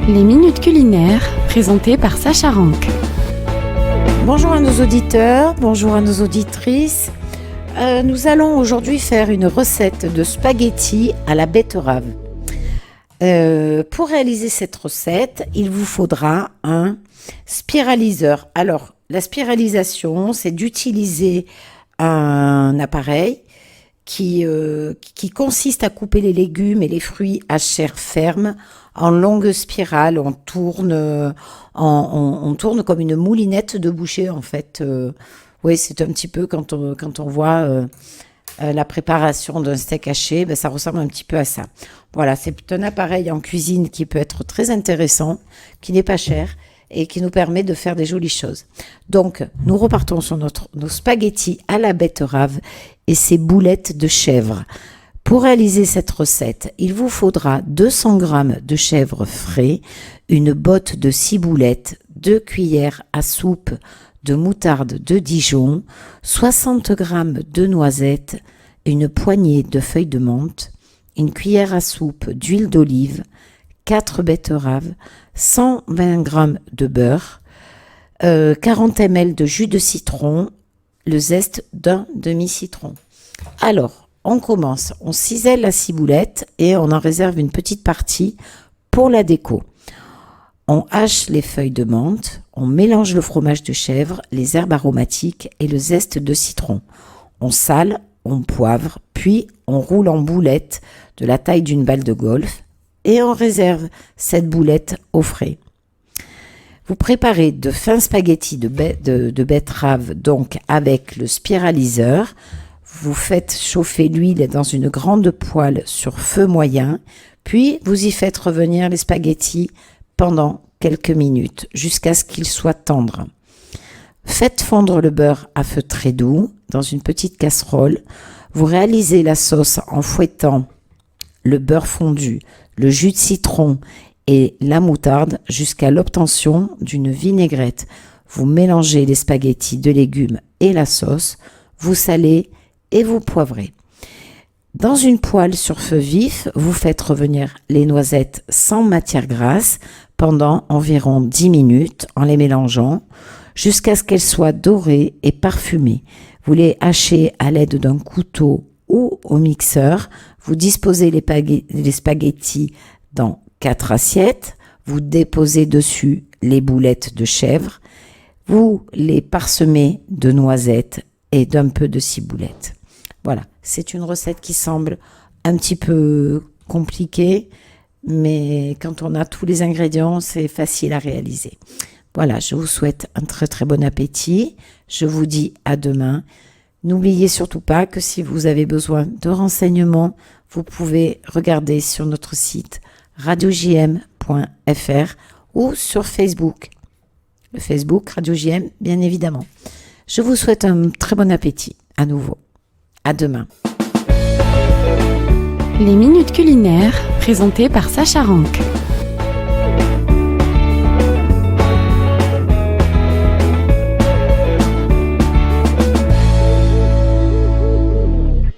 Les minutes culinaires, présentées par Sacha Rank. Bonjour à nos auditeurs, bonjour à nos auditrices. Nous allons aujourd'hui faire une recette de spaghettis à la betterave. Pour réaliser cette recette, il vous faudra un spiraliseur. Alors, la spiralisation, c'est d'utiliser un appareil qui consiste à couper les légumes et les fruits à chair ferme en longue spirale. On tourne comme une moulinette de boucher en fait. Oui, c'est un petit peu quand on voit la préparation d'un steak haché, ça ressemble un petit peu à ça. Voilà, c'est un appareil en cuisine qui peut être très intéressant, qui n'est pas cher et qui nous permet de faire des jolies choses. Donc, nous repartons sur nos spaghettis à la betterave et ces boulettes de chèvre. Pour réaliser cette recette, il vous faudra 200 g de chèvre frais, une botte de ciboulette, 2 cuillères à soupe de moutarde de Dijon, 60 g de noisettes, une poignée de feuilles de menthe, une cuillère à soupe d'huile d'olive, 4 betteraves, 120 g de beurre, 40 ml de jus de citron, le zeste d'un demi-citron. Alors, on commence, on cisèle la ciboulette et on en réserve une petite partie pour la déco. On hache les feuilles de menthe, on mélange le fromage de chèvre, les herbes aromatiques et le zeste de citron. On sale, on poivre, puis on roule en boulettes de la taille d'une balle de golf et on réserve cette boulette au frais. Vous préparez de fins spaghettis de betterave donc avec le spiraliseur. Vous faites chauffer l'huile dans une grande poêle sur feu moyen, puis vous y faites revenir les spaghettis pendant quelques minutes jusqu'à ce qu'ils soient tendres. Faites fondre le beurre à feu très doux dans une petite casserole. Vous réalisez la sauce en fouettant le beurre fondu, le jus de citron et la moutarde jusqu'à l'obtention d'une vinaigrette. Vous mélangez les spaghettis de légumes et la sauce, vous salez et vous poivrez. Dans une poêle sur feu vif, vous faites revenir les noisettes sans matière grasse pendant environ 10 minutes en les mélangeant jusqu'à ce qu'elles soient dorées et parfumées. Vous les hachez à l'aide d'un couteau ou au mixeur. Vous disposez les spaghettis dans 4 assiettes. Vous déposez dessus les boulettes de chèvre. Vous les parsemez de noisettes et d'un peu de ciboulette. Voilà, c'est une recette qui semble un petit peu compliquée, mais quand on a tous les ingrédients, c'est facile à réaliser. Voilà, je vous souhaite un très très bon appétit. Je vous dis à demain. N'oubliez surtout pas que si vous avez besoin de renseignements, vous pouvez regarder sur notre site radiojm.fr ou sur Facebook. Le Facebook Radio JM, bien évidemment. Je vous souhaite un très bon appétit à nouveau. À demain. Les minutes culinaires, présentées par Sacha Rank.